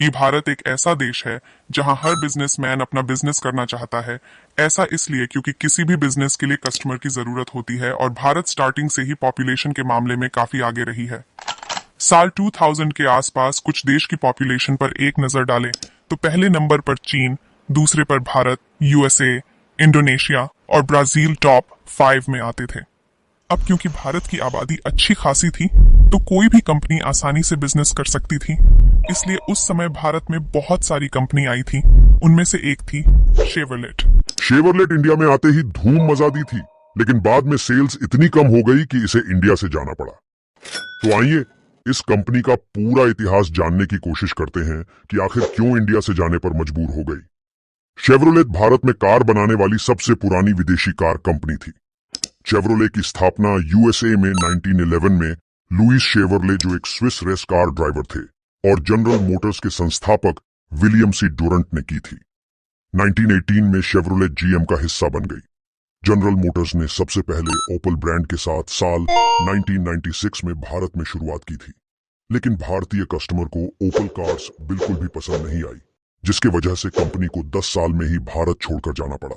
ये भारत एक ऐसा देश है जहां हर बिजनेसमैन अपना बिजनेस करना चाहता है। ऐसा इसलिए क्योंकि किसी भी बिजनेस के लिए कस्टमर की जरूरत होती है और भारत स्टार्टिंग से ही पॉपुलेशन के मामले में काफी आगे रही है। साल 2000 के आसपास कुछ देश की पॉपुलेशन पर एक नजर डालें तो पहले नंबर पर चीन, दूसरे पर भारत, यूएसए, इंडोनेशिया और ब्राजील टॉप 5 में आते थे। अब क्योंकि भारत की आबादी अच्छी खासी थी तो कोई भी कंपनी आसानी से बिजनेस कर सकती थी, इसलिए उस समय भारत में बहुत सारी कंपनी आई थी। उनमें से एक थी शेवरलेट। शेवरलेट इंडिया में आते ही धूम मचा दी थी, लेकिन बाद में सेल्स इतनी कम हो गई कि इसे इंडिया से जाना पड़ा। तो आइए इस कंपनी का पूरा इतिहास जानने की कोशिश करते हैं कि आखिर क्यों इंडिया से जाने पर मजबूर हो गई। शेवरोलेट भारत में कार बनाने वाली सबसे पुरानी विदेशी कार कंपनी थी। शेवरोले की स्थापना यूएसए में 1911 में लुइस शेवरले, जो एक स्विस रेस कार ड्राइवर थे और जनरल मोटर्स के संस्थापक विलियम सी डुरंट ने की थी। 1918 में शेवरोले जीएम का हिस्सा बन गई। जनरल मोटर्स ने सबसे पहले ओपल ब्रांड के साथ साल 1996 में भारत में शुरुआत की थी, लेकिन भारतीय कस्टमर को ओपल कार्स बिल्कुल भी पसंद नहीं आई, जिसके वजह से कंपनी को 10 साल में ही भारत छोड़कर जाना पड़ा।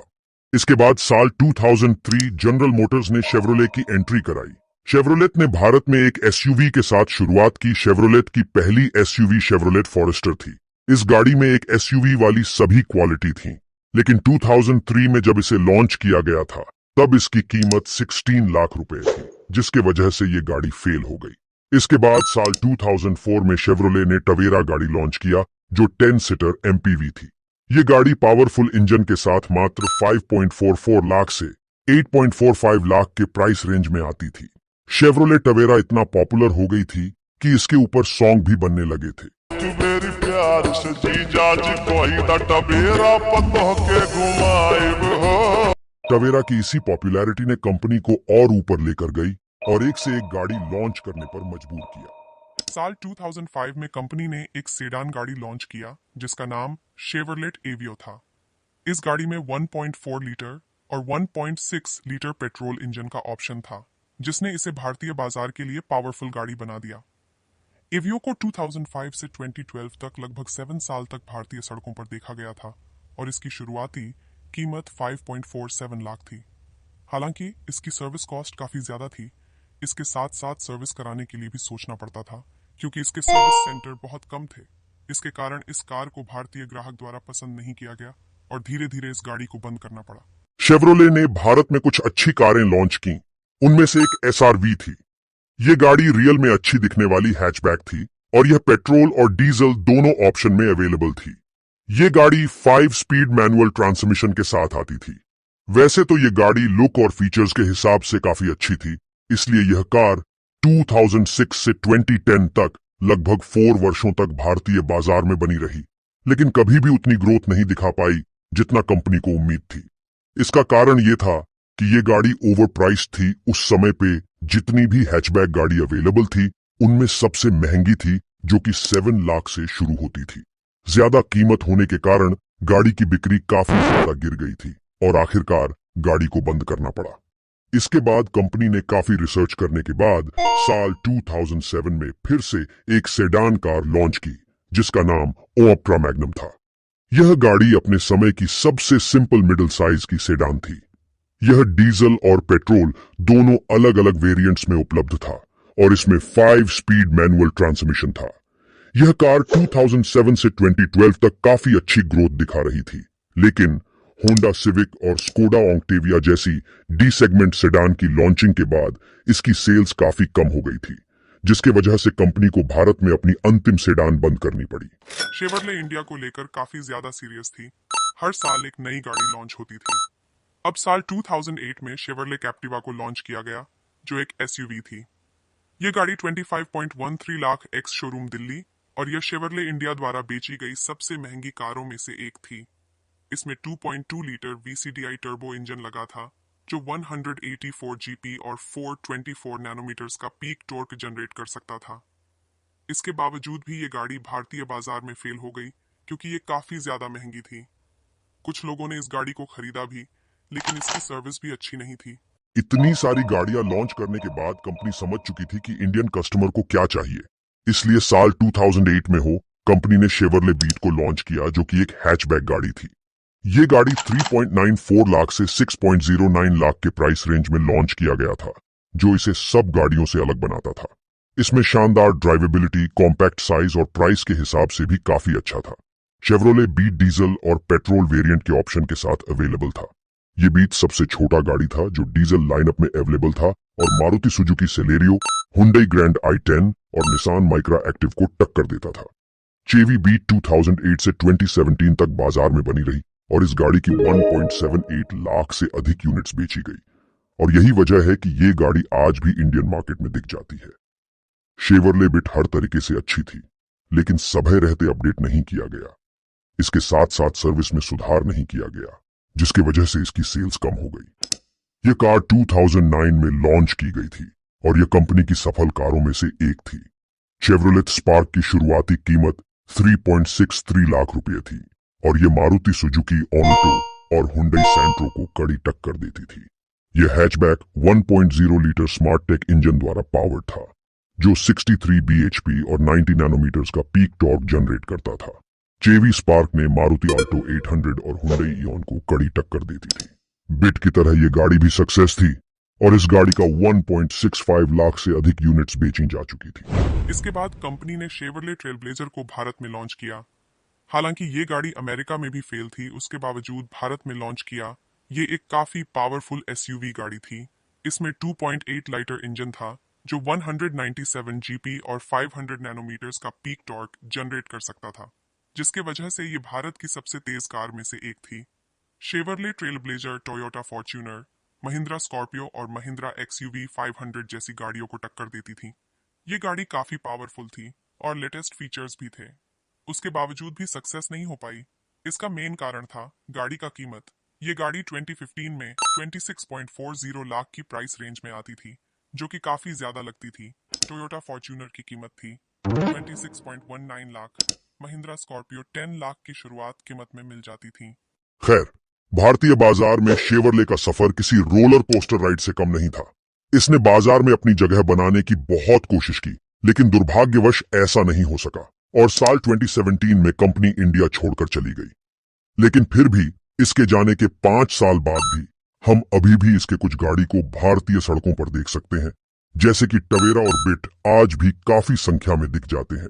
इसके बाद साल 2003 जनरल मोटर्स ने शेवरोले की एंट्री कराई। शेवरोलेट ने भारत में एक एसयूवी के साथ शुरुआत की। शेवरोलेट की पहली एसयूवी शेवरोलेट फॉरेस्टर थी। इस गाड़ी में एक एसयूवी वाली सभी क्वालिटी थी, लेकिन 2003 में जब इसे लॉन्च किया गया था तब इसकी कीमत 16 लाख रुपए थी, जिसके वजह से ये गाड़ी फेल हो गई। इसके बाद साल 2004 में शेवरोले ने टवेरा गाड़ी लॉन्च किया, जो 10 सीटर एमपीवी थी। ये गाड़ी पावरफुल इंजन के साथ मात्र 5.44 लाख से 8.45 लाख के प्राइस रेंज में आती थी। शेवरोले टवेरा इतना पॉपुलर हो गई थी कि इसके ऊपर सॉन्ग भी बनने लगे थे। तू मेरी प्यार से जीजा जी कोई दा टवेरा पतोह के घुमाइब हो। टवेरा की इसी पॉपुलैरिटी ने कंपनी को और ऊपर लेकर गई और एक से एक गाड़ी लॉन्च करने पर मजबूर किया। साल 2005 में कंपनी ने एक सेडान गाड़ी लॉन्च किया जिसका नाम शेवरलेट एवियो था। इस गाड़ी में 1.4 लीटर और 1.6 लीटर पेट्रोल इंजन का ऑप्शन था, जिसने इसे भारतीय बाजार के लिए पावरफुल गाड़ी बना दिया। एवियो को 2005 से 2012 तक लगभग 7 साल तक भारतीय सड़कों पर देखा गया था और इसकी शुरुआती कीमत 5.47 लाख थी। हालांकि इसकी सर्विस कॉस्ट काफी ज्यादा थी। इसके साथ साथ सर्विस कराने के लिए भी सोचना पड़ता था, क्योंकि इसके सर्विस सेंटर बहुत कम थे। इसके कारण इस कार को भारतीय ग्राहक द्वारा पसंद नहीं किया गया और धीरे धीरे इस गाड़ी को बंद करना पड़ा। शेवरोले ने भारत में कुछ अच्छी कारें लॉन्च की। उनमें से एक एसआरवी थी। ये गाड़ी रियल में अच्छी दिखने वाली हैचबैक थी और यह पेट्रोल और डीजल दोनों ऑप्शन में अवेलेबल थी। ये गाड़ी 5 स्पीड मैनुअल ट्रांसमिशन के साथ आती थी। वैसे तो ये गाड़ी लुक और फीचर्स के हिसाब से काफी अच्छी थी, इसलिए यह कार 2006 से 2010 तक लगभग 4 वर्षों तक भारतीय बाजार में बनी रही, लेकिन कभी भी उतनी ग्रोथ नहीं दिखा पाई जितना कंपनी को उम्मीद थी। इसका कारण यह था कि ये गाड़ी ओवर प्राइस थी। उस समय पे जितनी भी हैचबैक गाड़ी अवेलेबल थी उनमें सबसे महंगी थी, जो कि 7 लाख से शुरू होती थी। ज्यादा कीमत होने के कारण गाड़ी की बिक्री काफी ज्यादा गिर गई थी और आखिरकार गाड़ी को बंद करना पड़ा। इसके बाद कंपनी ने काफी रिसर्च करने के बाद साल 2007 में फिर से एक सेडान कार लॉन्च की, जिसका नाम ओप्ट्रा मैग्नम था। यह गाड़ी अपने समय की सबसे सिंपल मिडिल साइज की सेडान थी। यह डीजल और पेट्रोल दोनों अलग अलग वेरिएंट्स में उपलब्ध था और इसमें 5 स्पीड मैनुअल ट्रांसमिशन था। यह कार 2007 से 2012 तक काफी अच्छी ग्रोथ दिखा रही थी, लेकिन होंडा सिविक और स्कोडा ऑक्टेविया जैसी डी सेगमेंट सेडान की लॉन्चिंग के बाद इसकी सेल्स काफी कम हो गई थी, जिसके वजह से कंपनी को भारत में अपनी अंतिम सेडान बंद करनी पड़ी। शेवरले इंडिया को लेकर काफी ज्यादा सीरियस थी। हर साल एक नई गाड़ी लॉन्च होती थी। अब साल 2008 में शेवरले कैप्टिवा को लॉन्च किया गया, जो एक एसयूवी थी। ये गाड़ी 25.13 लाख एक्स शोरूम दिल्ली और यह शेवरले इंडिया द्वारा बेची गई सबसे महंगी कारों में से एक थी। इसमें 2.2 लीटर VCDI टर्बो इंजन लगा था, जो 184 जीपी और 424 नैनोमीटर्स का पीक टॉर्क जनरेट कर सकता था। इसके बावजूद भी ये गाड़ी भारतीय बाजार में फेल हो गई, क्योंकि ये काफी ज्यादा महंगी थी। कुछ लोगों ने इस गाड़ी को खरीदा भी, लेकिन इसकी सर्विस भी अच्छी नहीं थी। इतनी सारी गाड़ियां लॉन्च करने के बाद कंपनी समझ चुकी थी कि इंडियन कस्टमर को क्या चाहिए, इसलिए साल 2008 में हो कंपनी ने शेवरले बीट को लॉन्च किया, जो कि एक हैचबैक गाड़ी थी। ये गाड़ी 3.94 लाख से 6.09 लाख के प्राइस रेंज में लॉन्च किया गया था, जो इसे सब गाड़ियों से अलग बनाता था। इसमें शानदार ड्राइवेबिलिटी, कॉम्पैक्ट साइज और प्राइस के हिसाब से भी काफी अच्छा था। शेवरोले बीट डीजल और पेट्रोल वेरिएंट के ऑप्शन के साथ अवेलेबल था। ये बीट सबसे छोटा गाड़ी था जो डीजल लाइनअप में अवेलेबल था और Maruti Suzuki Celerio, Hyundai grand i10 और निसान माइक्रा एक्टिव को टक्कर देता था। चेवी बीट 2008 से 2017 तक बाजार में बनी रही और इस गाड़ी की 1.78 लाख से अधिक यूनिट्स बेची गई, और यही वजह है कि ये गाड़ी आज भी इंडियन मार्केट में दिख जाती है। शेवरले बिट हर तरीके से अच्छी थी, लेकिन समय रहते अपडेट नहीं किया गया। इसके साथ साथ सर्विस में सुधार नहीं किया गया, जिसकी वजह से इसकी सेल्स कम हो गई। यह कार 2009 में लॉन्च की गई थी और यह कंपनी की सफल कारों में से एक थी। शेवरोलेट स्पार्क की शुरुआती कीमत 3.63 लाख रुपए थी और यह मारुति सुजुकी ऑल्टो और हुंडई सैंट्रो को कड़ी टक्कर देती थी। यह hatchback 1.0 litre smart tech engine द्वारा पावर्ड था, जो 63 bhp और 90 नैनोमीटर्स का पीक टॉर्क जनरेट करता था। चेवी स्पार्क ने मारुति ऑल्टो 800 और हुंडई इयॉन को कड़ी टक्कर देती थी। बिट की तरह यह गाड़ी भी सक्सेस थी और इस गाड़ी का 1.65 लाख से अधिक यूनिट्स बेची जा चुकी थी। इसके बाद कंपनी ने शेवरले ट्रेल ब्लेजर को भारत में लॉन्च किया। हालांकि ये गाड़ी अमेरिका में भी फेल थी, उसके बावजूद भारत में लॉन्च किया। ये एक काफी पावरफुल एसयूवी गाड़ी थी। इसमें 2.8 लीटर इंजन था जो 197 जीपी और 500 नैनोमीटर्स का पीक टॉर्क जनरेट कर सकता था, जिसके वजह से ये भारत की सबसे तेज कार में से एक थी। Chevrolet trail blazer, Toyota Fortuner, Mahindra Scorpio और महिंद्रा एक्सयूवी 500 जैसी गाड़ियों को टक्कर देती थी। ये गाड़ी काफी पावरफुल थी और लेटेस्ट फीचर्स भी थे। उसके बावजूद भी सक्सेस नहीं हो पाई। इसका मेन कारण था गाड़ी का कीमत। ये गाड़ी 2015 में 26.40 लाख की प्राइस रेंज में आती थी, जो कि काफी ज्यादा लगती थी। टोयोटा फॉर्च्यूनर की कीमत थी 26.19 लाख। महिंद्रा स्कॉर्पियो 10 लाख की शुरुआत कीमत में मिल जाती थी। खैर, भारतीय बाजार में शेवरले का सफर किसी रोलर कोस्टर राइड से कम नहीं था। इसने बाजार में अपनी जगह बनाने की बहुत कोशिश की, लेकिन दुर्भाग्यवश ऐसा नहीं हो सका और साल 2017 में कंपनी इंडिया छोड़कर चली गई। लेकिन फिर भी इसके जाने के 5 साल बाद भी हम अभी भी इसके कुछ गाड़ी को भारतीय सड़कों पर देख सकते हैं, जैसे कि टवेरा और बिट आज भी काफी संख्या में दिख जाते हैं।